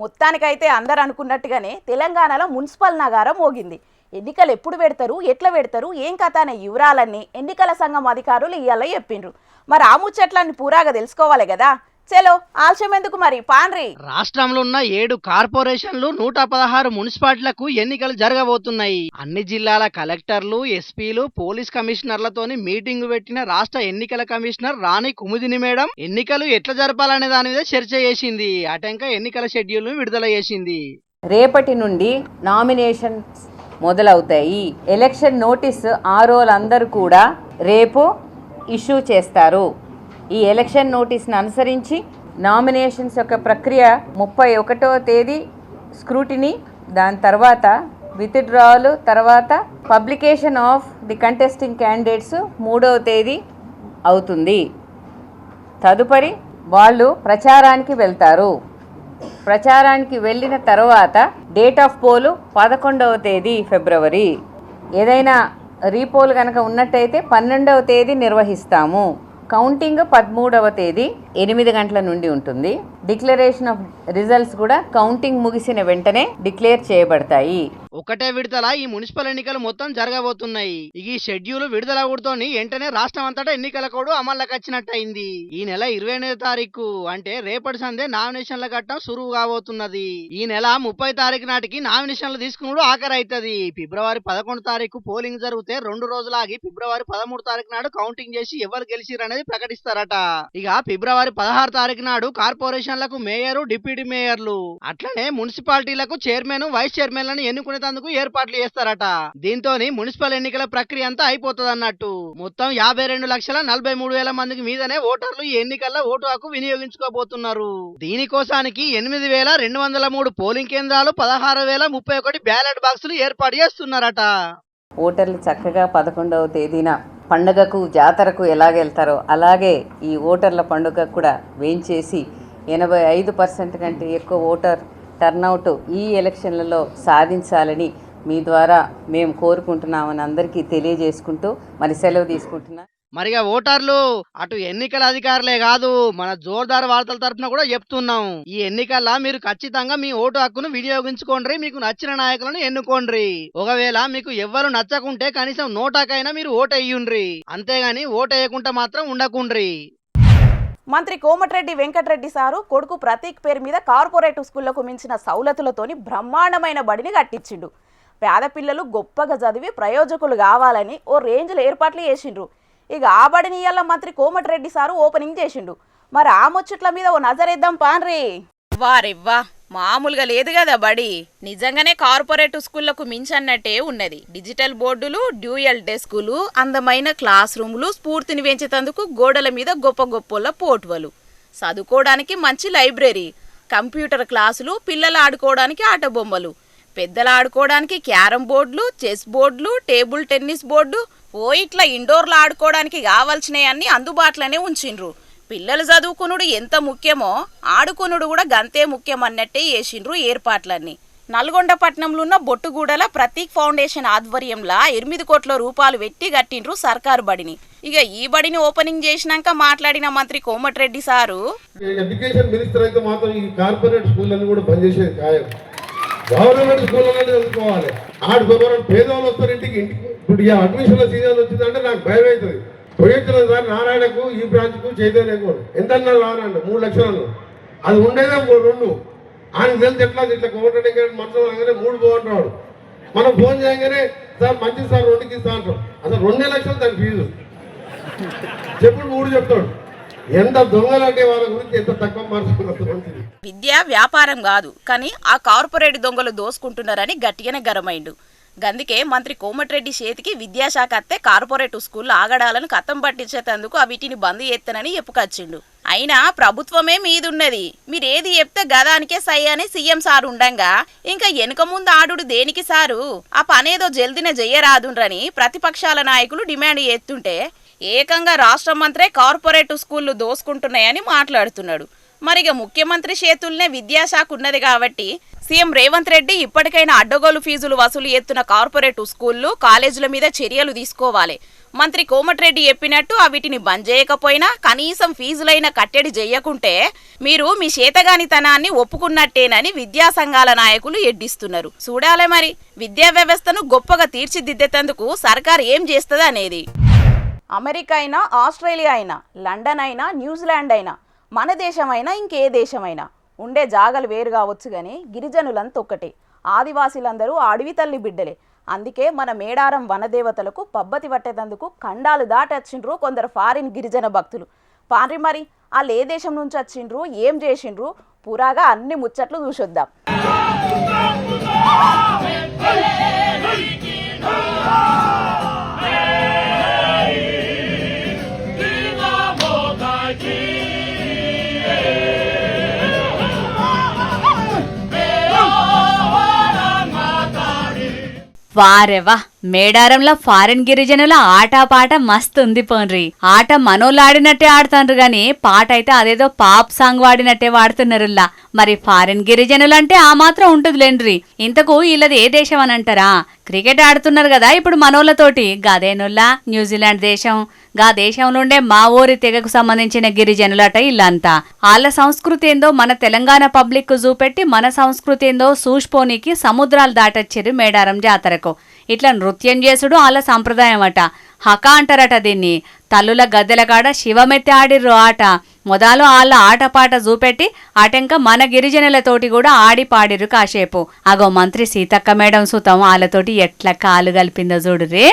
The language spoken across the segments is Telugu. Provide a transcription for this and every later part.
మొత్తానికైతే అందరు అనుకున్నట్టుగానే తెలంగాణలో మున్సిపల్ నగారం మోగింది. ఎన్నికలు ఎప్పుడు పెడతారు, ఎట్లా పెడతారు, ఏం కథ అనే వివరాలన్నీ ఎన్నికల సంఘం అధికారులు ఇవాళ చెప్పిండ్రు. మరి ఆ ముచ్చట్లన్నీ పూరాగా తెలుసుకోవాలి కదా. చలో ఆలస్యం ఎందుకు మరి పాన్రి. రాష్ట్రంలో ఉన్న 7 కార్పొరేషన్లు 116 మున్సిపాలిటీలకు ఎన్నికలు జరగబోతున్నాయి. అన్ని జిల్లాల కలెక్టర్లు, ఎస్పీలు, పోలీస్ కమిషనర్లతోని మీటింగ్ పెట్టిన రాష్ట్ర ఎన్నికల కమిషనర్ రాణి కుముదిని మేడం ఎన్నికలు ఎట్లా జరపాలనే దాని మీద చర్చ చేసింది. అటంక ఎన్నికల షెడ్యూల్ ను విడుదల చేసింది. రేపటి నుండి నామినేషన్స్ మొదలవుతాయి. ఎలక్షన్ నోటీస్ ఆర్ఓలందరూ కూడా రేపు ఇష్యూ చేస్తారు. ఈ ఎలక్షన్ నోటీస్ని అనుసరించి నామినేషన్స్ యొక్క ప్రక్రియ 31వ తేదీ స్క్రూటినీ, దాని తర్వాత విత్డ్రావల్, తర్వాత publication of the contesting candidates 3వ తేదీ అవుతుంది. తదుపరి వాళ్ళు ప్రచారానికి వెళ్తారు. ప్రచారానికి వెళ్ళిన తర్వాత డేట్ ఆఫ్ పోలు 11వ తేదీ ఫిబ్రవరి. ఏదైనా రీపోల్ కనుక ఉన్నట్టయితే 12వ తేదీ నిర్వహిస్తాము. కౌంటింగ్ 13వ తేదీ 8 గంటల నుండి ఉంటుంది. డిక్లరేషన్ ఆఫ్ రిజల్ట్స్ కూడా కౌంటింగ్ ముగిసిన వెంటనే డిక్లేర్ చేయబడతాయి. ఒకటే విడతల ఈ మున్సిపల్ ఎన్నికలు మొత్తం జరగబోతున్నాయి. ఈ షెడ్యూల్ విడుదల కూడుతోని వెంటనే రాష్ట్రం అంతటా ఎన్నికల కోడ్ అమల్లోకి వచ్చినట్టయింది. ఈ నెల 28వ తారీఖు అంటే రేపటి సందే నామినేషన్ల ఘట్టం సురువు కాబోతున్నది. ఈ నెల 30 తారీఖు నాటికి నామినేషన్లు తీసుకున్నాడు ఆఖరి అవుతుంది. ఫిబ్రవరి 11 తారీఖు పోలింగ్ జరిగితే 2 రోజులు ఆగి ఫిబ్రవరి 13 తారీఖు నాడు కౌంటింగ్ చేసి ఎవరు గెలిచిరనేది ప్రకటిస్తారట. ఇక ఫిబ్రవరి 16 తారీఖు నాడు కార్పొరేషన్లకు మేయరు, డిప్యూటీ మేయర్లు, అట్లనే మున్సిపాలిటీలకు చైర్మన్, వైస్ చైర్మన్లను ఎన్నుకునేందుకు ఏర్పాట్లు చేస్తారట. దీంతో మున్సిపల్ ఎన్నికల ప్రక్రియ అంతా అయిపోతుంది అన్నట్టు. మొత్తం 52,43,000 మందికి మీదనే ఓటర్లు ఈ ఎన్నికల్లో ఓటు హక్కు వినియోగించుకోబోతున్నారు. దీనికోసానికి 8,203 పోలింగ్ కేంద్రాలు, 16,031 బ్యాలెట్ బాక్సులు ఏర్పాటు చేస్తున్నారట. ఓటర్లు చక్కగా 11వ తేదీన పండుగకు, జాతరకు ఎలాగెళ్తారో అలాగే ఈ ఓటర్ల పండుగ కూడా వేయించేసి 85% కంటే ఎక్కువ ఓటర్ టర్నౌట్ ఈ ఎలక్షన్లలో సాధించాలని మీ ద్వారా మేము కోరుకుంటున్నామని అందరికీ తెలియజేసుకుంటూ మరి సెలవు తీసుకుంటున్నా. మరిగా ఓటర్లు అటు ఎన్నికల అధికారులే కాదు, మన జోర్దార్ వార్తల తరఫున కూడా చెప్తున్నాం. ఈ ఎన్నికల్లో మీరు ఖచ్చితంగా మీ ఓటు హక్కును వినియోగించుకోండి. మీకు నచ్చిన నాయకులను ఎన్నుకోండి. ఒకవేళ మీకు ఎవ్వరు నచ్చకుంటే కనీసం నోటాకైనా మీరు ఓటు వేయండి. అంతేగాని ఓటు వేయకుండా మాత్రం ఉండకుండ్రి. మంత్రి కోమటిరెడ్డి వెంకటరెడ్డి సారు కొడుకు ప్రతీక్ పేరు మీద కార్పొరేట్ స్కూళ్లకు మించిన సౌలతులతోని బ్రహ్మాండమైన బడిని కట్టించిండు. పేద పిల్లలు గొప్పగా చదివి ప్రయోజకులు కావాలని ఓ రేంజ్లో ఏర్పాట్లు చేసిండ్రు. ఇక ఆ బడిని ఇయ్యాల మంత్రి కోమటిరెడ్డి సారు ఓపెనింగ్ చేసిండు. మరి ఆ ముచ్చట్ల మీద ఓ నజరేద్దాం పాన్రి. వారెవ్వా, మామూలుగా లేదు కదా బడి. నిజంగానే కార్పొరేట్ స్కూళ్లకు మించన్నట్టే ఉన్నది. డిజిటల్ బోర్డులు, డ్యూయల్ డెస్కులు, అందమైన క్లాస్ రూములు, స్ఫూర్తిని పెంచేందుకు గోడల మీద గొప్ప గొప్పల పోర్టువలు, చదువుకోవడానికి మంచి లైబ్రరీ, కంప్యూటర్ క్లాసులు, పిల్లలు ఆడుకోవడానికి ఆట బొమ్మలు, పెద్దలు ఆడుకోవడానికి క్యారం బోర్డులు, చెస్ బోర్డులు, టేబుల్ టెన్నిస్ బోర్డు, ఇట్లా ఇండోర్లో ఆడుకోవడానికి కావాల్సినవి అన్నీ అందుబాటులోనే ఉంచిండ్రు. పిల్లలు చదువుకునుడు ఎంత ముఖ్యమో ఆడుకునుడు కూడా గంతే ముఖ్యం అన్నట్టే చేసిండ్రు ఏర్పాట్లన్నీ. నల్గొండ పట్టణంలో ఉన్న బొట్టుగూడల ప్రతీక్ ఫౌండేషన్ ఆధ్వర్యంలో 8 కోట్ల రూపాయలు పెట్టి కట్టిండ్రు సర్కారు బడిని. ఇక ఈ బడిని ఓపెనింగ్ చేసినాక మాట్లాడిన మంత్రి కోమటిరెడ్డి సారు, ఎడ్యుకేషన్ మినిస్టర్ అయితే మాత్రం ఈ కార్పొరేట్ స్కూళ్ళని కూడా బంద్ చేసేది ఖాయం. గవర్నమెంట్ స్కూళ్ళనే చదువుకోవాలి. పేదవాళ్ళు వస్తారు ఇంటికి. ఇప్పుడు ఈ అడ్మిషన్ల సీజన్ వచ్చిందంటే నాకు భయం అవుతుంది. పోయించిన సార్ నారాయణకు, ఈ బ్రాంచ్కు, చైతన్యకు ఎంత రానండి 3 లక్షలు. అది ఉండేదే 2. ఆయనకు తెలిసి ఎట్లా ఇట్లా కోమటిరెడ్డి మనసు అనగానే 3 బాగుంటున్నాడు. మనం ఫోన్ చేయగానే సార్ మంచి సార్ 2కి ఇస్తా అంటాం. అసలు 2 లక్షలు దాని ఫీజు. చెప్పుడు 3 చెప్తాడు. ఎంత దొంగలంటే వాళ్ళ గురించి ఎంత తక్కువ మార్చుకున్నారు. విద్య వ్యాపారం కాదు, కానీ ఆ కార్పొరేట్ దొంగలు దోసుకుంటున్నారని గట్టిగానే గరమైండు. గందుకే మంత్రి కోమటిరెడ్డి చేతికి విద్యాశాఖ అత్తే కార్పొరేట్ స్కూల్ ఆగడాలను కథం పట్టించేందుకు వీటిని బంద్ చేస్తానని చెప్పుకొచ్చిండు. అయినా ప్రభుత్వమే మీదున్నది, మీరేది చెప్తే గదానికే సై అని సీఎం సార్ ఉండంగా ఇంకా వెనుక ముందు ఆడుడు దేనికి సారు? ఆ పనేదో జల్దినే చెయ్యరాదుండ్రని ప్రతిపక్షాల నాయకులు డిమాండ్ చేస్తుంటే ఏకంగా రాష్ట్ర మంత్రే కార్పొరేట్ స్కూళ్లు దోసుకుంటున్నాయని మాట్లాడుతున్నాడు. మరిగా ముఖ్యమంత్రి చేతుల్నే విద్యాశాఖ ఉన్నది కాబట్టి సీఎం రేవంత్ రెడ్డి ఇప్పటికైనా అడ్డగోలు ఫీజులు వసూలు ఎత్తున కార్పొరేట్ స్కూళ్లు కాలేజీల మీద చర్యలు తీసుకోవాలి. మంత్రి కోమటిరెడ్డి చెప్పినట్టు వీటిని బంద్ చేయకపోయినా కనీసం ఫీజులైనా కట్టడి చేయకుంటే మీరు మీ చేతగానితనాన్ని ఒప్పుకున్నట్టేనని విద్యా సంఘాల నాయకులు ఎడ్డిస్తున్నారు. చూడాలే మరి విద్యా వ్యవస్థను గొప్పగా తీర్చిదిద్దేందుకు సర్కార్ ఏం చేస్తుంది అనేది. అమెరికా అయినా, ఆస్ట్రేలియా అయినా, లండన్ అయినా, న్యూజిలాండ్ అయినా, మన దేశమైనా ఇంకే దేశమైనా ఉండే జాగలు వేరు కావచ్చు కానీ గిరిజనులంతా ఒక్కటే. ఆదివాసీలందరూ అడవి తల్లి బిడ్డలే. అందుకే మన మేడారం వనదేవతలకు పబ్బతి పట్టేందుకు ఖండాలు దాటొచ్చిండ్రు కొందరు ఫారిన్ గిరిజన భక్తులు. పారి మరి వాళ్ళు ఏ దేశం నుంచి వచ్చిండ్రు, ఏం చేసిండ్రు, పురాగా అన్ని ముచ్చట్లు చూసొద్దాం. వారెవా మేడారంలో ఫారెన్ గిరిజనుల ఆటపాట మస్తు ఉంది పోన్రి. ఆట మనోళ్ళాడినట్టే ఆడుతాండ్రు గాని పాట అయితే అదేదో పాప్ సాంగ్ వాడినట్టే వాడుతున్నారులా. మరి ఫారెన్ గిరిజనులంటే ఆ మాత్రం ఉంటుందిలేండ్రి. ఇంతకు వీళ్ళది ఏ దేశం అని అంటారా? క్రికెట్ ఆడుతున్నారు కదా ఇప్పుడు మనోళ్ళతోటి. గదేనుల్లా న్యూజిలాండ్ దేశం. గా దేశంలో ఉండే మా ఊరి తెగకు సంబంధించిన గిరిజనులట ఇల్లంతా. వాళ్ళ సంస్కృతి ఏందో మన తెలంగాణ పబ్లిక్ చూపెట్టి మన సంస్కృతి ఏందో సూష్పోనికి సముద్రాలు దాటొచ్చిర్రు మేడారం జాతరకు. ఇట్లా నృత్యం చేసుడు వాళ్ళ సంప్రదాయం అట. హకా అంటారట దీన్ని. తల్లుల గద్దెల కాడ శివమెత్తి ఆడిర్రు ఆట. మొదలు వాళ్ళ ఆటపాట చూపెట్టి అటెంక మన గిరిజనులతోటి కూడా ఆడి పాడిర్రు కాసేపు. అగో మంత్రి సీతక్క మేడం సుతం వాళ్ళతోటి ఎట్లా కాలు కలిపిందో చూడురే.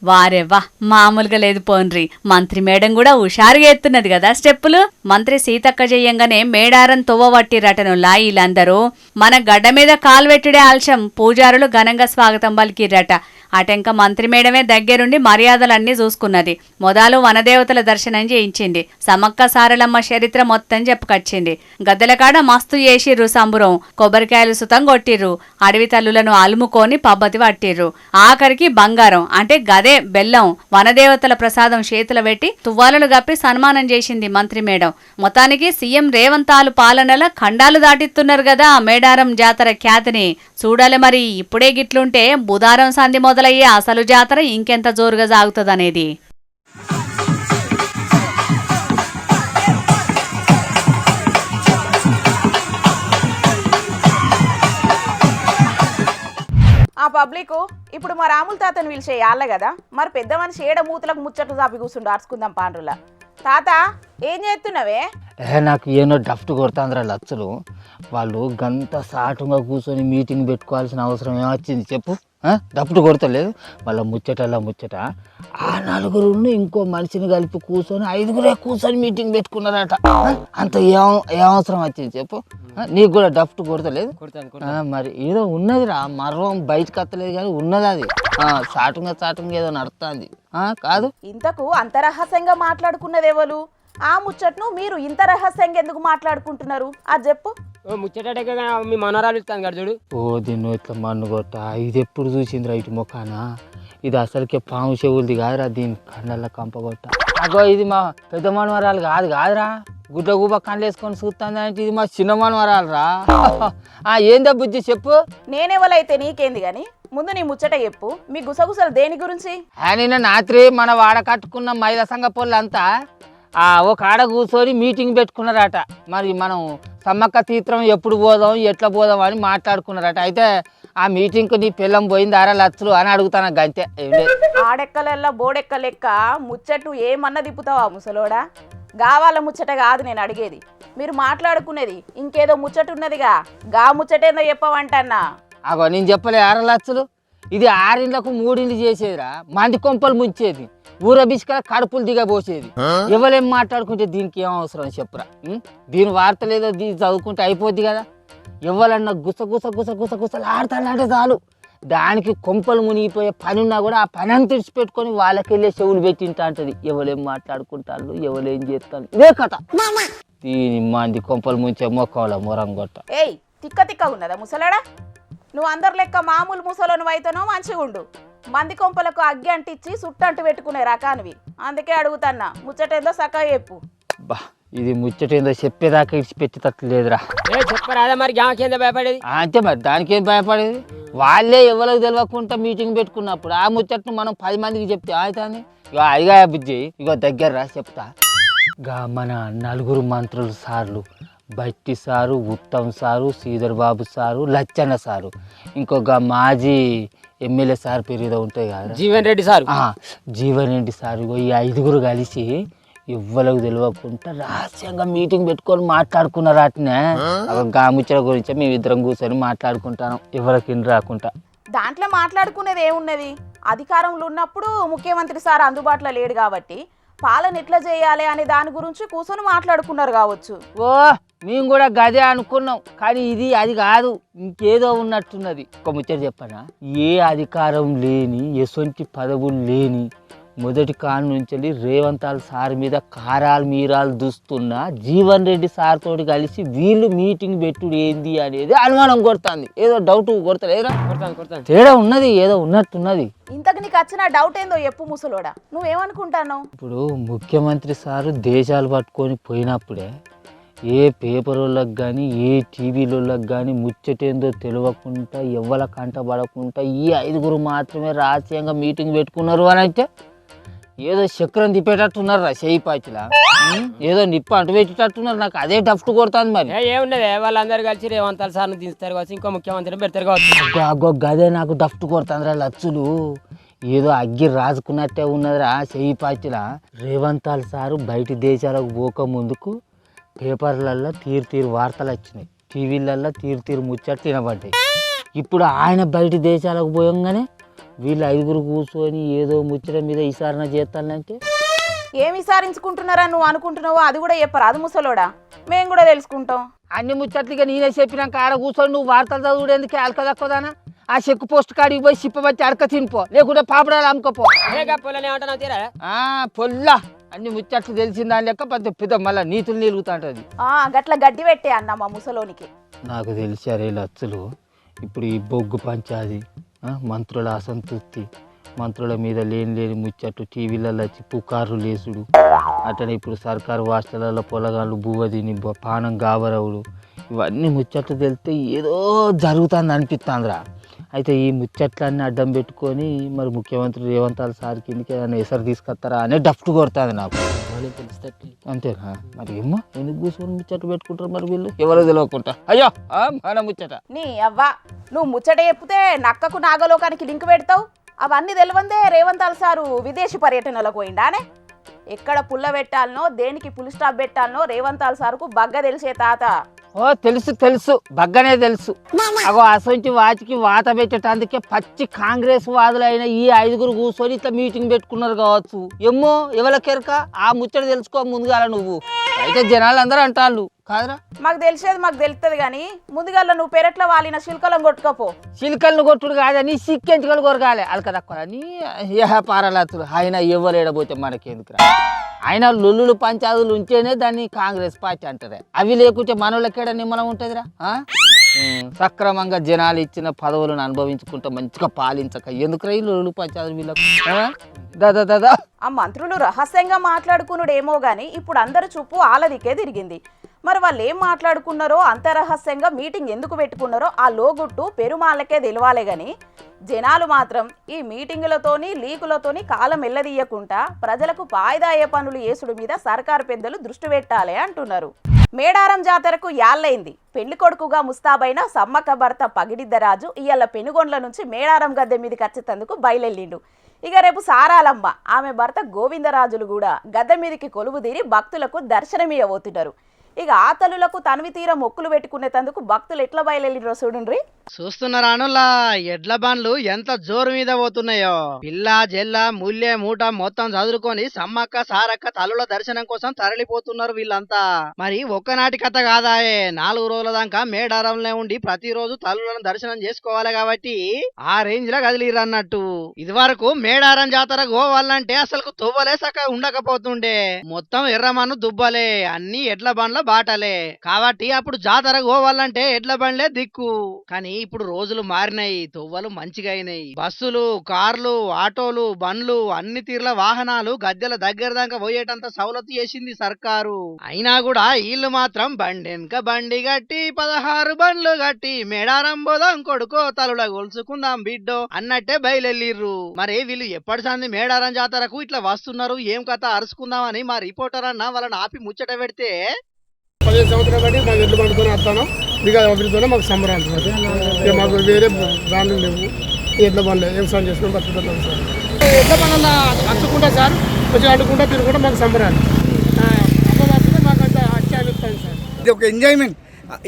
వారెవ్వా మామూలుగా లేదు పోన్రి. మంత్రి మేడం కూడా హుషారుగా ఎత్తున్నది కదా స్టెప్పులు. మంత్రి సీతక్క చెయ్యంగానే మేడారం తొవ్వబట్టిరటనులా వీళ్ళందరూ. మన గడ్డ మీద కాల్వెట్టుడే ఆల్శం పూజారులు ఘనంగా స్వాగతం పలికిర్రట. అటెంక మంత్రి మేడమే దగ్గరుండి మర్యాదలన్నీ చూసుకున్నది. మొదలు వనదేవతల దర్శనం చేయించింది. సమ్మక్క సారలమ్మ చరిత్ర మొత్తం చెప్పుకొచ్చింది. గద్దెలకాడ మస్తు చేసిర్రు సంబురం. కొబ్బరికాయలు సుతం కొట్టిర్రు. అడవి తల్లులను అలుముకొని పబ్బతి పట్టిర్రు. ఆఖరికి బంగారం అంటే గదే బెల్లం వనదేవతల ప్రసాదం చేతులు పెట్టి తువ్వాలను గప్పి సన్మానం చేసింది మంత్రి మేడం. మొత్తానికి సీఎం రేవంతాలు పాలనల ఖండాలు దాటిస్తున్నారు కదా మేడారం జాతర ఖ్యాతిని. చూడాలి మరి ఇప్పుడే గిట్లుంటే బుధారం సంధి మొదలయ్యే అసలు జాతర ఇంకెంత జోరుగా సాగుతుందనేది. ఆ పబ్లిక్ ఇప్పుడు మా రాముల తాతను పిలిచేయాల కదా, మరి పెద్ద మనిషి ఏడ మూతలకు ముచ్చట్లు చాపి కూర్చుండు అరుచుకుందాం పాండ్రుల. తాత ఏం చేస్తున్నావే? నాకు ఏనో డఫ్ట్ కొడతాంద్రా లచ్చలు. వాళ్ళు గంత సాటుగా కూర్చొని మీటింగ్ పెట్టుకోవాల్సిన అవసరం ఏమొచ్చింది చెప్పు? డఫ్ట్ కొడతలేదు. వాళ్ళ ముచ్చటలా ముచ్చట ఆ నలుగురు ఇంకో మనిషిని కలిపి కూర్చొని 5గురే కూర్చొని మీటింగ్ పెట్టుకున్నారట. అంత ఏం అవసరం వచ్చింది చెప్పు? నీకు కూడా డఫ్ట్ కొడతలేదు? మరి ఏదో ఉన్నదిరా, మర్వం బయటకు వస్తలేదు కానీ ఉన్నది. అది చాటుగా ఏదో నడుస్తుంది కాదు. ఇంతకు అంత రహస్యంగా మాట్లాడుకున్నది ఎవరు? ఆ ముచ్చట్ను మీరు ఇంత రహస్యంగా ఎందుకు మాట్లాడుకుంటున్నారు అది చెప్పు. ముచ్చటే మీ మనోరాలు ఇస్తాను కదా చూడు. ఓ దీన్ని ఇట్లా మన్ను కొట్ట. ఇది ఎప్పుడు చూసిందిరా ఇటు మొఖానా? ఇది అసలుకే పాము చెవులది కాదురా, దీని కళ్ళల్లో కంపగొట్ట. అగో ఇది మా పెద్ద మనవరాలు కాదురా, గుడ్డ గుబ్బ కళ్ళు వేసుకొని చూస్తుంది అంటే ఇది మా చిన్న మనవరాలు రా. ఏందా బుజ్జి చెప్పు? నేనెవలైతే నీకేంది గాని ముందు నీ ముచ్చట చెప్పు. మీ గుసగుసలు దేని గురించి? నిన్న రాత్రి మన వాడ కట్టుకున్న మహిళా సంఘ పొలంతా ఒక ఆడ కూర్చొని మీటింగ్ పెట్టుకున్నారట. మరి మనం సమ్మక్క తీర్థం ఎప్పుడు పోదాం ఎట్లా పోదాం అని మాట్లాడుకున్నారట. అయితే ఆ మీటింగ్కు నీ పిల్లం పోయింది 6 లక్షలు అని అడుగుతాను గంతే. ఆడెక్కలెల్లా బోడెక్క లెక్క ముచ్చట్టు ఏమన్నా తిప్పుతావా ముసలోడా? గావాల ముచ్చట కాదు నేను అడిగేది. మీరు మాట్లాడుకునేది ఇంకేదో ముచ్చట ఉన్నదిగా, గా ముచ్చటేందో చెప్పవంటన్నా. అగో నేను చెప్పలే 6 లక్షలు. ఇది 6 ఇండ్లకు 3 ఇండ్లు చేసేదిరా. మంది కొంపలు ముంచేది, ఊర బిస్కల కడుపులు దిగబోసేది. ఎవరేం మాట్లాడుకుంటే దీనికి ఏం అవసరం చెప్పురా? దీని వార్త లేదో దీన్ని చదువుకుంటే అయిపోద్ది కదా. ఎవరన్నా గుసగుసలు ఆడతానంటే చాలు దానికి కొంపలు మునిగిపోయే పని ఉన్నా కూడా ఆ పని అంత తెచ్చిపెట్టుకొని వాళ్ళకెళ్ళే చెవులు పెట్టింటా అంటది. ఎవరేం మాట్లాడుకుంటారు, ఎవరేం చేస్తారు, ఇదే కథ. దీని మంది కొంపలు ముంచే మొక్కల మొరం కొట్ట. ఏయ్ తిక్క తిక్క ఉన్నదా ముసలాడా? నువ్వు అందరి లెక్క మామూలు ముసలోను అయితేనో మంచిగా ఉండు. మంది కొంపలకు అగ్గి అంటిచ్చి సుట్టంటు పెట్టుకునే రకానివి. అందుకే అడుగుతాన్నా, ముచ్చటేందో సక్క చెప్పు. బా ఇది ముచ్చటేందో చెప్పేదాకా ఇడిచిపెట్టేటట్లు లేదురా. చెప్పరాదా మరి గామకేందో భయపడేది? అంతే మరి దానికేం భయపడేది? వాళ్ళే ఎవరికి తెలియకుండా మీటింగ్ పెట్టుకున్నప్పుడు ఆ ముచ్చట్ను మనం 10 మందికి చెప్తే అవుతాని. ఇక అదిగా బుజ్జి, ఇక దగ్గర రా చెప్తా. ఇక మన నలుగురు మంత్రులు సార్లు, బట్టి sir, Uttam sir, Sridhar Babu sir, Lachanna sir, ఇంకొక మాజీ ఎమ్మెల్యే సార్ పేరు ఏదో ఉంటాయి కదా, జీవన్ రెడ్డి సార్. జీవన్ రెడ్డి సారు, ఈ 5గురు కలిసి ఎవ్వరికి తెలియకుండా రహస్యంగా మీటింగ్ పెట్టుకొని మాట్లాడుకున్నారు. అట్నే గాముచ్చల గురించి మేమిద్దరం కూర్చొని మాట్లాడుకుంటాను, ఎవరికి రాకుండా. దాంట్లో మాట్లాడుకునేది ఏమున్నది? అధికారంలో ఉన్నప్పుడు ముఖ్యమంత్రి సార్ అందుబాటులో లేడు కాబట్టి పాలన ఎట్లా చేయాలి అనే దాని గురించి కూర్చొని మాట్లాడుకున్నారు కావచ్చు. ఓ మేము కూడా గదే అనుకున్నాం, కానీ ఇది అది కాదు, ఇంకేదో ఉన్నట్టున్నది. ఒక ముచ్చట చెప్పనా, ఏ అధికారం లేని ఎసొంటి పదవులు లేని మొదటి కాలం నుంచి రేవంతాల్ సార్ మీద కారాలు మీరాలు దుస్తున్న జీవన్ రెడ్డి సార్ తోటి కలిసి వీళ్ళు మీటింగ్ పెట్టుడు ఏంది అనేది అనుమానం కొడుతుంది. ఏదో డౌట్ కొడతలేరా? తేడా ఉన్నది, ఏదో ఉన్నట్టున్నది. ఇంతకు నీకు వచ్చిన డౌట్ ఏందో చెప్పు ముసలోడా, నువ్వేమనుకుంటాను? ఇప్పుడు ముఖ్యమంత్రి సారు దేశాలు పట్టుకొని పోయినప్పుడే ఏ పేపర్ వాళ్ళకి కానీ ఏ టీవీలోకి కానీ ముచ్చటేందో తెలియకుండా ఎవ్వల కంట పడకుండా ఈ 5గురు మాత్రమే రహస్యంగా మీటింగ్ పెట్టుకున్నారు అని అంటే ఏదో చక్రం తిప్పేటట్టున్నారు రా చేయి పాచిలా, ఏదో నిప్పు అంటు పెట్టేటట్టున్నారు. నాకు అదే డఫ్ట్ కొడుతుంది. మరి ఏమున్నది, వాళ్ళందరూ కలిసి రేవంతాల్ సార్ని దించుతారు కావచ్చు, ఇంకో ముఖ్యమంత్రిని పెడతారు కావచ్చు. గదే నాకు డఫ్ట్ కొడుతుందిరా లచ్చులు. ఏదో అగ్గి రాసుకున్నట్టే ఉన్నదిరా చేయి పాచిలా. రేవంతాల్ సారు బయట దేశాలకు పోక ముందుకు పేపర్లల్లో తీరు వార్తలు వచ్చినాయి, టీవీలల్లో తీరు ముచ్చట్లు వినబడ్డాయి. ఇప్పుడు ఆయన బయట దేశాలకు పోయంగానే వీళ్ళు 5గురు కూర్చొని ఏదో ముచ్చట మీద విచారణ చేస్తానంటే ఏమి విసారించుకుంటున్నారా నువ్వు అనుకుంటున్నావో అది కూడా చెప్పరాదు ముసలోడా, మేము కూడా తెలుసుకుంటాం. అన్ని ముచ్చట్లుగా నేనే చెప్పినాక ఆడ కూర్చొని నువ్వు వార్తలు చదువుడేందుకే అలక తక్కువదానా? ఆ చెక్కు పోస్ట్ కాడికి పోయి సిప్పబట్టి అడక తినిపో, లేకుంటే పాపడాలు అమ్ముకోపో. పొల్లా అన్ని ముచ్చట్లు తెలిసిన దాని లెక్క పెద్ద మళ్ళీ నీతులు నిలుగుతా ఉంటుంది. గట్ల గడ్డి పెట్టే అన్న మా ముసలోనికి. నాకు తెలిసారే లచ్చులు, ఇప్పుడు ఈ బొగ్గు పంచాది, మంత్రుల అసంతృప్తి, మంత్రుల మీద లేని ముచ్చట్లు టీవీలలో వచ్చి పుకార్లు లేసుడు, అట్లనే ఇప్పుడు సర్కారు హాస్టళ్లలో పొలగాళ్ళు బువ్వ తిని పానం గాబరవుడు, ఇవన్నీ ముచ్చట్లు తెలిస్తే ఏదో జరుగుతుంది అనిపిస్తుందిరా. అయితే ఈ ముచ్చట్లన్నీ అడ్డం పెట్టుకొని మరి ముఖ్యమంత్రి రేవంతాల్ సార్ కిందకి ఏదైనా ఎసరు తీసుకొస్తారా అనే డఫ్ట్ కొడుతుంది నాకు. అంతేనా? మరి ఏమో ఎందుకు కూర్చొని ముచ్చట్లు పెట్టుకుంటారు మరి వీళ్ళు, ఎవరో తెలియకుండా. అయ్యో మన ముచ్చట నీ అవ్వ, నువ్వు ముచ్చట చెప్తే నక్కకు నాగలోకానికి లింక్ పెడతావు. అవన్నీ తెలివందే రేవంతాల్ సారు విదేశీ పర్యటనలకు పోయిండానే. ఎక్కడ పుల్ల పెట్టాలనో దేనికి పుల్ స్టాప్ పెట్టాలనో రేవంతాల్ సార్కు బగ్గ తెలిసే తాత. ఓ తెలుసు బగ్గనే తెలుసు. అగో అసొంటి వాటికి వాత పెట్టేటందుకే పచ్చి కాంగ్రెస్ వాదులైన ఈ 5గురు కూర్చొని ఇట్లా మీటింగ్ పెట్టుకున్నారు కావచ్చు. ఏమో ఎవరికెరక ఆ ముచ్చట తెలుసుకో ముందుగా నువ్వు. అయితే జనాలు అందరూ అంటాళ్ళు కాదురా. మాకు తెలుస్తుంది కానీ ముందుగా నువ్వు పెరట్లో వాలిన శిల్కలను కొట్టుకోపో. శిల్కలను కొట్టుడు కాదని సిక్కెంచుకలు కొరగాలి అలక తక్కువ అని పారాలతులు. ఆయన ఎవరేడబోతే మనకెందుకురా? ఆయన లొల్లులు పంచాదులు ఉంటేనే దాన్ని కాంగ్రెస్ పార్టీ అంటారే. అవి లేకుంటే మనోళ్ళకేడ నిమ్మలం ఉంటుందిరా. సక్రమంగా జనాలు ఇచ్చిన పదవులను అనుభవించుకుంటా మంచిగా పాలించక ఎందుకురా ఈ లొల్లులు పంచాదులు వీళ్ళకు? దాదా ఆ మంత్రులు రహస్యంగా మాట్లాడుకున్నాడేమో గాని ఇప్పుడు అందరు చూపు ఆలదికే తిరిగింది. మరి వాళ్ళు ఏం మాట్లాడుకున్నారో, అంత రహస్యంగా మీటింగ్ ఎందుకు పెట్టుకున్నారో ఆ లోగుట్టు పెరుమాళ్ళకే తెలియాలే గాని జనాలు మాత్రం ఈ మీటింగులతోని లీకులతోని కాలం ఎల్లదీయకుండా ప్రజలకు పాయిదాయే పనులు చేసుడు మీద సర్కారు పెద్దలు దృష్టి పెట్టాలి అంటున్నారు. మేడారం జాతరకు యాళ్ళైంది. పెళ్లి కొడుకుగా ముస్తాబైన సమ్మక్క భర్త పగిడిద్దరాజు ఇయ్యాల పెనుగొండ్ల నుంచి మేడారం గద్దె మీదకి వచ్చేందుకు బయలుదేరిండు. ఇక రేపు సారాలమ్మ ఆమె భర్త గోవిందరాజులు కూడా గద్దె మీదకి కొలువు తీరి భక్తులకు దర్శనమియ్యబోతున్నారు. ఇక ఆ తల్లులకు తనివి తీర మొక్కులు పెట్టుకునేందుకు భక్తులు ఎట్లా బయలుదేరిరో చూడండి. చూస్తున్నారానులా ఎడ్ల బండ్లు ఎంత జోరు మీద పోతున్నాయో. పిల్ల జెల్ల ముల్లె మూట మొత్తం చదువుకొని సమ్మక్క సారక్క తల్లుల దర్శనం కోసం తరలిపోతున్నారు వీళ్ళంతా. మరి ఒక్కనాటి కథ కాదాయే, 4 రోజుల దాకా మేడారంలో ఉండి ప్రతిరోజు తల్లులను దర్శనం చేసుకోవాలి కాబట్టి ఆ రేంజ్ లో కదిలిరన్నట్టు. ఇది వరకు మేడారం జాతర పోవాలంటే అసలు తువ్వలే సక్క ఉండకపోతుండే, మొత్తం ఎర్రమన్ను దుబ్బలే, అన్ని ఎడ్ల బండ్ల బాటలే కాబట్టి అప్పుడు జాతర పోవాలంటే ఎడ్ల బండ్లే దిక్కు. కానీ ఇప్పుడు రోజులు మారినాయి, తువ్వలు మంచిగా అయినాయి. బస్సులు, కార్లు, ఆటోలు, బండ్లు, అన్ని తీర్ల వాహనాలు గద్దెల దగ్గర దాకా పోయేటంత సౌలత్ చేసింది సర్కారు. అయినా కూడా వీళ్ళు మాత్రం బండెనక బండి గట్టి 16 బండ్లు గట్టి మేడారం పోదాం కొడుకో తలుల గొలుసుకుందాం బిడ్డో అన్నట్టే బయలుదేరిర్రు. మరి వీళ్ళు ఎప్పటి సంది మేడారం జాతరకు ఇట్లా వస్తున్నారు, ఏం కథ అరుచుకుందామని మా రిపోర్టర్ అన్న వాళ్ళని ఆపి ముచ్చట పెడితే 15 సంవత్సరాలు బట్టి మాకు ఎడ్ల బండితోనే వస్తాను, ఇక వీటితోనే మాకు సంబరాలు. ఇక మాకు వేరే బ్రాండ్లు లేవు, ఎడ్ల బండ్లే వ్యవసాయం చేసుకుని బతుకుతున్నాం సార్. ఎడ్ల బండ్ల అచ్చుకుంటా సార్, కొంచెం అడ్డుకుంటా తిరుగుకుంటా మాకు సంబరాలు. అమ్మవారితో మాకు అంత అత్యాన్నిస్తాను సార్. ఇది ఒక ఎంజాయ్మెంట్.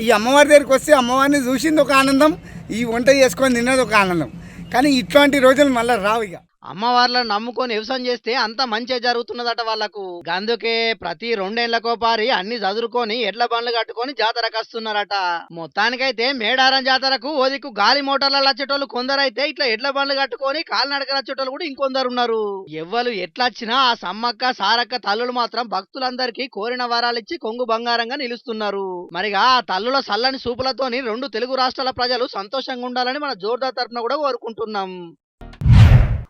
ఈ అమ్మవారి దగ్గరికి వస్తే అమ్మవారిని చూసింది ఒక ఆనందం, ఈ వంట చేసుకొని తిన్నది ఒక ఆనందం. కానీ ఇట్లాంటి రోజులు మళ్ళీ రావు. ఇక అమ్మవార్లను నమ్ముకొని వ్యవసాయం చేస్తే అంత మంచి జరుగుతున్నదట వాళ్ళకు. అందుకే ప్రతి 2 ఏళ్లకో పారి అన్ని చదువుకొని ఎడ్ల బండ్లు కట్టుకొని జాతరకు వస్తున్నారట. మొత్తానికైతే మేడారం జాతరకు ఓదికు గాలి మోటార్ల వచ్చేటోళ్ళు కొందరైతే ఇట్లా ఎడ్ల బండ్లు కట్టుకొని కాలినడక వచ్చేటోళ్ళు కూడా ఇంకొందరు ఉన్నారు. ఎవ్వరు ఎట్లొచ్చినా ఆ సమ్మక్క సారక్క తల్లులు మాత్రం భక్తులందరికీ కోరిన వరాలిచ్చి కొంగు బంగారంగా నిలుస్తున్నారు. మరిగా ఆ తల్లుల సల్లని సూపులతోని 2 తెలుగు రాష్ట్రాల ప్రజలు సంతోషంగా ఉండాలని మన జోర్దార్ తరఫున కూడా కోరుకుంటున్నాం.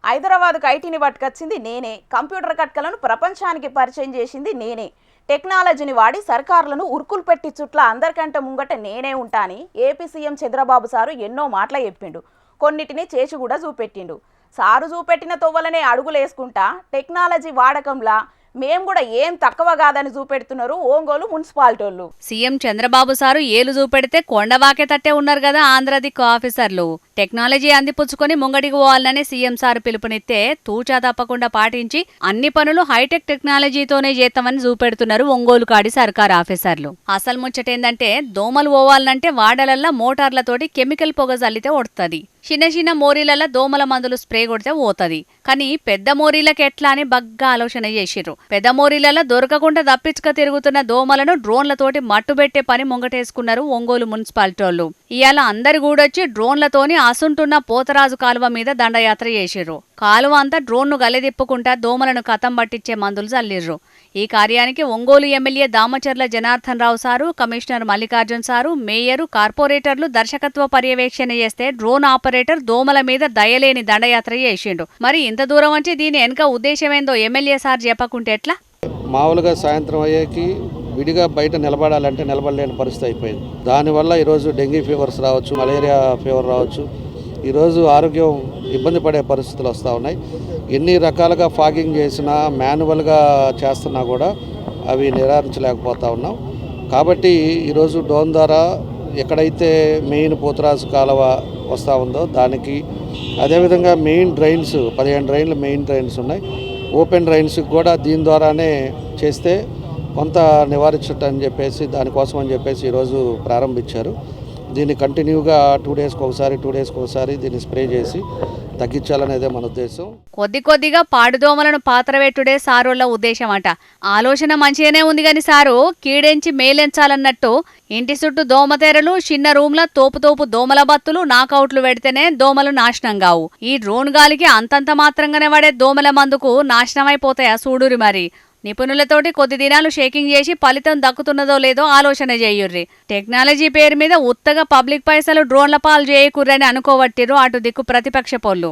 హైదరాబాద్కు ఐటీని పట్టుకొచ్చింది నేనే, కంప్యూటర్ కట్కలను ప్రపంచానికి పరిచయం చేసింది నేనే, టెక్నాలజీని వాడి సర్కారులను ఉరుకులు పెట్టి చుట్ల అందరికంటే ముంగట నేనే ఉంటాని ఏపీ సీఎం చంద్రబాబు సారు ఎన్నో మాటలు చెప్పిండు. కొన్నిటిని చేసి కూడా చూపెట్టిండు. సారు చూపెట్టిన తొవ్వలనే అడుగులేసుకుంటా టెక్నాలజీ వాడకంలా మేము కూడా ఏం తక్కువ కాదని చూపెడుతున్నారు ఒంగోలు మున్సిపాలిటీ వాళ్ళు. సీఎం చంద్రబాబు సారు ఏలు చూపెడితే కొండవాకే తట్టే ఉన్నారు కదా ఆంధ్ర దిక్కు ఆఫీసర్లు. టెక్నాలజీ అందిపుచ్చుకొని ముంగడికి పోవాలని సీఎం సారు పిలుపునిస్తే తూచా తప్పకుండా పాటించి అన్ని పనులు హైటెక్ టెక్నాలజీతోనే చేస్తామని చూపెడుతున్నారు ఒంగోలు కాడి సర్కార్ ఆఫీసర్లు. అసలు ముచ్చటేందంటే దోమలు పోవాలంటే వాడలల్లా మోటార్లతోటి కెమికల్ పొగ జల్లితే ఒడుతుంది. చిన్న చిన్న మోరీలలో దోమల మందులు స్ప్రే కొడితే పోతుంది. కానీ పెద్ద మోరీలకు ఎట్లా అని బగ్గా ఆలోచన చేసిర్రు. పెద్ద మోరీలలో దొరకకుండా దప్పించుక తిరుగుతున్న దోమలను డ్రోన్లతోటి మట్టుబెట్టే పని ముంగటేసుకున్నారు ఒంగోలు మున్సిపాలిటీ వాళ్ళు. ఇవాళ అందరు కూడొచ్చి డ్రోన్లతోని అసుంటున్న పోతరాజు కాలువ మీద దండయాత్ర చేసిర్రు. కాలువ అంతా డ్రోన్ను గలెదిప్పుకుంటా దోమలను కథం పట్టించే మందులు చల్లిర్రు. ఈ కార్యానికి Ongole MLA Damacharla Janardhan Rao sir, commissioner Mallikarjun sir, mayor, కార్పొరేటర్లు దర్శకత్వ పర్యవేక్షణ చేస్తే డ్రోన్ ఆపరేటర్ దోమల మీద దయలేని దండయాత్ర చేసిండు. మరి ఇంత దూరం వచ్చి దీని వెనుక ఉద్దేశమేందో ఎమ్మెల్యే సార్ చెప్పకుంటే ఎట్లా? మామూలుగా సాయంత్రం అయ్యేకి విడిగా బయట నిలబడాలంటే నిలబడలేని పరిస్థితి అయిపోయింది. దానివల్ల ఈరోజు డెంగీ ఫీవర్స్ రావచ్చు, మలేరియా ఫీవర్ రావచ్చు. ఈరోజు ఆరోగ్యం ఇబ్బంది పడే పరిస్థితులు వస్తూ ఉన్నాయి. ఎన్ని రకాలుగా ఫాగింగ్ చేసినా, మాన్యువల్గా చేస్తున్నా కూడా అవి నివారించలేకపోతా ఉన్నాం. కాబట్టి ఈరోజు డ్రోన్ ద్వారా ఎక్కడైతే మెయిన్ పోతరాజు కాలువ వస్తూ ఉందో దానికి, అదేవిధంగా మెయిన్ డ్రైన్స్ 15 డ్రైన్లు మెయిన్ డ్రైన్స్ ఉన్నాయి. ఓపెన్ డ్రైన్స్కి కూడా దీని ద్వారానే చేస్తే కొంత నివారించటని చెప్పేసి దానికోసం అని చెప్పేసి ఈరోజు ప్రారంభించారు. దీన్ని కంటిన్యూగా 2 డేస్కి ఒకసారి దీన్ని స్ప్రే చేసి తగ్గించాలనేదే మన ఉద్దేశం. కొద్దిగా పాడుదోమలను పాత్రవేట్టుడే సారోళ్ళ ఉద్దేశం అట. ఆలోచన మంచిగానే ఉంది గాని సారు కీడెంచి మేలెంచాలన్నట్టు ఇంటి చుట్టూ దోమతెరలు, చిన్న రూమ్ల తోపు దోమల బత్తులు, నాకౌట్లు పెడితేనే దోమలు నాశనం కావు. ఈ డ్రోన్ గాలికి అంతంత మాత్రంగానే వాడే దోమల మందుకు నాశనమైపోతాయా చూడురి. మరి నిపుణులతోటి కొద్ది దినాలు షేకింగ్ చేసి ఫలితం దక్కుతున్నదో లేదో ఆలోచన చేయుర్రి. టెక్నాలజీ పేరు మీద ఉత్తగా పబ్లిక్ పైసలు డ్రోన్ల పాలు చేయకుర్రని అనుకోవట్టిరు అటు దిక్కు ప్రతిపక్ష పోళ్ళు.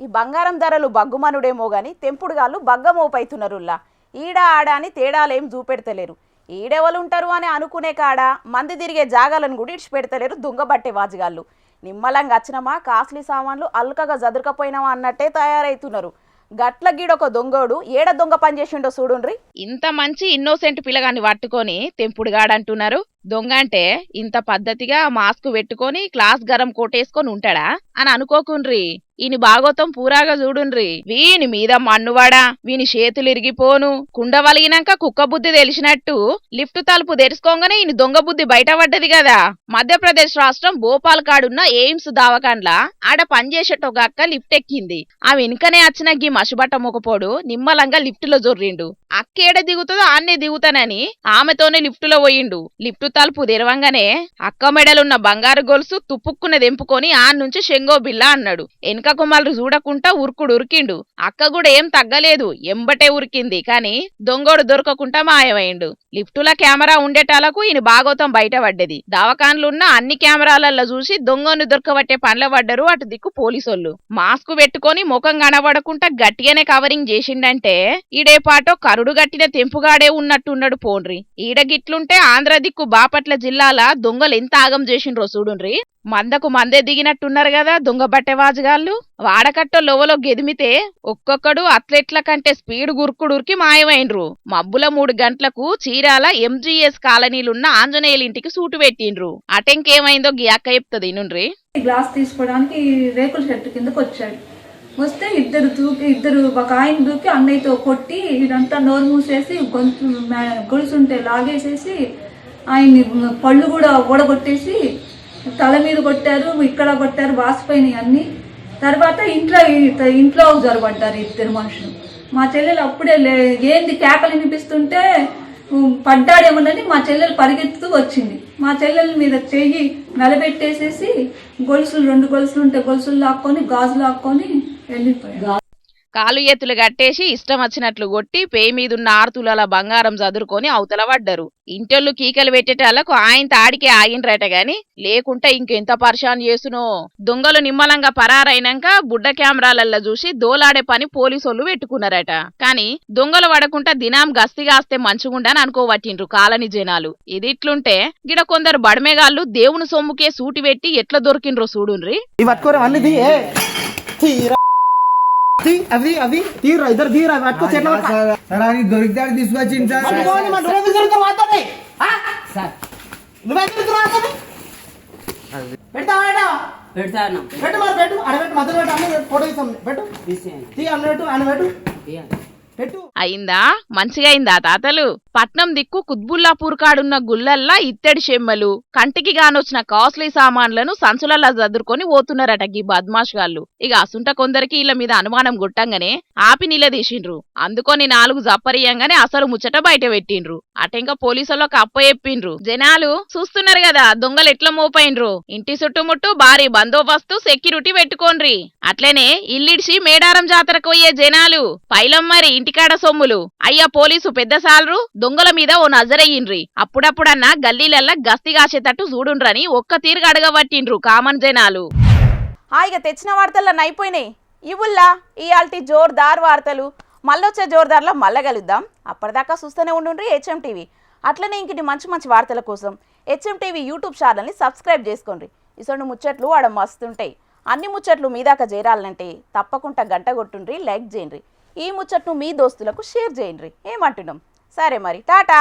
ఈ బంగారం ధరలు బగ్గుమనుడేమో గాని తెంపుడుగాళ్ళు బగ్గమోపైతున్నరుల్లా. ఈడ ఆడ అని తేడాలేం చూపెడతలేరు. ఈడెవలుంటారు అని అనుకునే కాడ మంది తిరిగే జాగాలను కూడా ఇడిచిపెడతలేరు దొంగబట్టే వాజిగాళ్ళు. నిమ్మలంగా వచ్చినమా కాస్ట్లీ సామాన్లు అల్కగా జదురుకపోయినామా అన్నట్టే తయారైతున్నారు. గట్ల గీడొక దొంగోడు ఏడ దొంగ పని చేసిండో చూడుండ్రి. ఇంత మంచి ఇన్నోసెంట్ పిల్లగాన్ని పట్టుకొని తెంపుడుగాడంటున్నారు. దొంగ అంటే ఇంత పద్ధతిగా మాస్క్ పెట్టుకొని క్లాస్ గరం కోటేసుకొని ఉంటాడా అని అనుకోకుండ్రి. ఈయన భాగవతం పూరాగా చూడుండ్రి. వీని మీద మన్నువాడా, వీని చేతులు ఇరిగిపోను, కుండ వలిగినాక కుక్క బుద్ధి తెలిసినట్టు లిఫ్ట్ తలుపు తెరుచుకోగానే ఈయన దొంగ బుద్ధి బయటపడ్డది కదా. మధ్యప్రదేశ్ రాష్ట్రం భోపాల్ కాడున్న ఎయిమ్స్ దావకాండ్లా ఆడ పనిచేసేటొక అక్క లిఫ్ట్ ఎక్కింది. ఆ వెనుకనే వచ్చిన గీ మసుబట్ట మొకపోడు నిమ్మలంగా లిఫ్ట్ లో జొర్రిండు. అక్క ఏడ దిగుతుందో ఆన్నే దిగుతానని ఆమెతోనే లిఫ్ట్ లో పోయిండు. లిఫ్ట్ తలుపు తెరవంగానే అక్క మెడలున్న బంగారు గొలుసు తుప్పుక్కున దెంపుకొని ఆ నుంచి షెంగో బిల్ల అన్నాడు. వెనుక కుమారుడు చూడకుండా ఉరికిండు. అక్క కూడా ఏం తగ్గలేదు, ఎంబటే ఉరికింది. కాని దొంగోడు దొరకకుండా మాయమైండు. లిఫ్టుల కెమెరా ఉండేటాలకు ఈయన భాగవతం బయటపడ్డది. దావకాన్లున్న అన్ని కెమెరాలలో చూసి దొంగను దొరకబట్టే పనుల పడ్డరు అటు దిక్కు పోలీసోళ్ళు. మాస్క్ పెట్టుకొని ముఖం కనబడకుండా గట్టిగానే కవరింగ్ చేసిండంటే ఈడేపాటో కరుడు గట్టిన తెంపుగాడే ఉన్నట్టున్నాడు పోండ్రి. ఈడ గిట్లుంటే ఆంధ్ర దిక్కు బాపట్ల జిల్లాల దొంగలు ఎంత ఆగం చేసిండ్రో చూడుండ్రి. మందకు మందే దిగినట్టున్నారు కదా దొంగ బట్టెవాజుగాళ్ళు. వాడకట్టో లోవలో గెదిమితే ఒక్కొక్కడు అథ్లెట్ల కంటే స్పీడ్ గురుకుడురికి మాయమైండ్రు. మబ్బుల 3 గంటలకు చీరాల MGS కాలనీలున్న ఆంజనేయుల ఇంటికి సూటు పెట్టిండ్రు. అటెంకేమైందో గీ అక్క చెప్తుంది నుండ్రి. గ్లాస్ తీసుకోవడానికి రేకుల షెట్టు కిందకు వచ్చాడు. వస్తే ఇద్దరు ఒక ఆయన దూకి అన్నయ్యతో కొట్టి ఇదంతా నోరు మూసేసి గొలుసుంటే లాగేసేసి ఆయన్ని పళ్ళు కూడా ఊడగొట్టేసి తల మీద కొట్టారు, ఇక్కడ కొట్టారు, వాసిపోయినాయి అన్ని. తర్వాత ఇంట్లో జరబడ్డారు ఇద్దరు మనుషులు. మా చెల్లెలు అప్పుడే ఏంది కేకలు వినిపిస్తుంటే పడ్డాడేమోనని మా చెల్లెలు పరిగెత్తుతూ వచ్చింది. మా చెల్లెల మీద చెయ్యి నిలబెట్టేసేసి 2 గొలుసులు ఉంటే గొలుసులు లాక్కొని గాజు లాక్కొని వెళ్ళిపోయాడు. కాలు ఎత్తులు కట్టేసి ఇష్టం వచ్చినట్లు కొట్టి పేయి మీదున్న 6 తులాల బంగారం చదురుకొని అవతల పడ్డారు. ఇంటోళ్ళు కీకలు పెట్టేటాళ్లకు ఆయన తాడికే ఆగిండ్రట గాని లేకుంటే ఇంకెంత పరిశాన్ చేసునో. దొంగలు నిమ్మలంగా పరారైనాక బుడ్డ కెమెరాలల్లో చూసి దోలాడే పని పోలీసోళ్ళు పెట్టుకున్నారట. కాని దొంగలు పడకుండా దినాం గస్తిగాస్తే మంచుగుండని అనుకోవట్టిండ్రు కాలనీ జనాలు. ఇదిట్లుంటే గిడ కొందరు బడమేగాళ్ళు దేవుని సొమ్ముకే సూటి పెట్టి ఎట్లా దొరికిండ్రో చూడుండ్రి. దొరికితే తీసుకొచ్చింది అయిందా? మంచిగా అయిందా తాతలు? పట్నం దిక్కు కుత్బుల్లాపూర్ కాడున్న గుల్లల్లా ఇత్తడి చెమ్మలు, కంటికి గానొచ్చిన కాస్ట్లీ సామాన్లను సంచులల్లా చదురుకొని పోతున్నారట గీ బద్మాష్ గాళ్ళు. ఇక అసుంట కొందరికి ఇళ్ళ మీద అనుమానం గుట్టంగానే ఆపి నిలదీసిండ్రు. అందుకొని 4 జప్పరియంగానే అసలు ముచ్చట బయట పెట్టిండ్రు. అటెంక పోలీసులకు అప్పచెప్పిండ్రు. జనాలు చూస్తున్నారు కదా దొంగలు ఎట్లా మోపైండ్రు. ఇంటి చుట్టుముట్టు భారీ బందోబస్తు సెక్యూరిటీ పెట్టుకోండ్రి. అట్లనే ఇల్లిడిసి మేడారం జాతరకు పోయే జనాలు పైలం మరి ఇంటికాడ సొమ్ములు. అయ్యా పోలీసు పెద్ద సాలరు దొంగల మీద ఓ నజరయ్యిండ్రి. అప్పుడప్పుడన్నా గల్లీలల్లా గస్తీ కాసేటట్టు చూడుండ్రని ఒక్క తీరుగా అడగబట్టిండ్రు కామన్ జనాలు. ఇక తెచ్చిన వార్తల్లో అయిపోయినాయి. ఇవుల్లా ఇయాల్టి జోర్దార్ వార్తలు. మళ్ళొచ్చే జోర్దార్లో మళ్ళా కలుద్దాం. అప్పటిదాకా చూస్తూనే ఉండుండ్రి HM టీవీ. అట్లనే ఇంకటి మంచి మంచి వార్తల కోసం HM టీవీ యూట్యూబ్ ఛానల్ని సబ్స్క్రైబ్ చేసుకోండి. ఇసొంటి ముచ్చట్లు ఆడ మస్తుంటాయి. అన్ని ముచ్చట్లు మీ దాకా చేరాలంటే తప్పకుండా గంట కొట్టుండ్రి, లైక్ చేయండి. ఈ ముచ్చట్ను మీ దోస్తులకు షేర్ చేయండి. ఏమంటున్నాం? సరే మరి టాటా.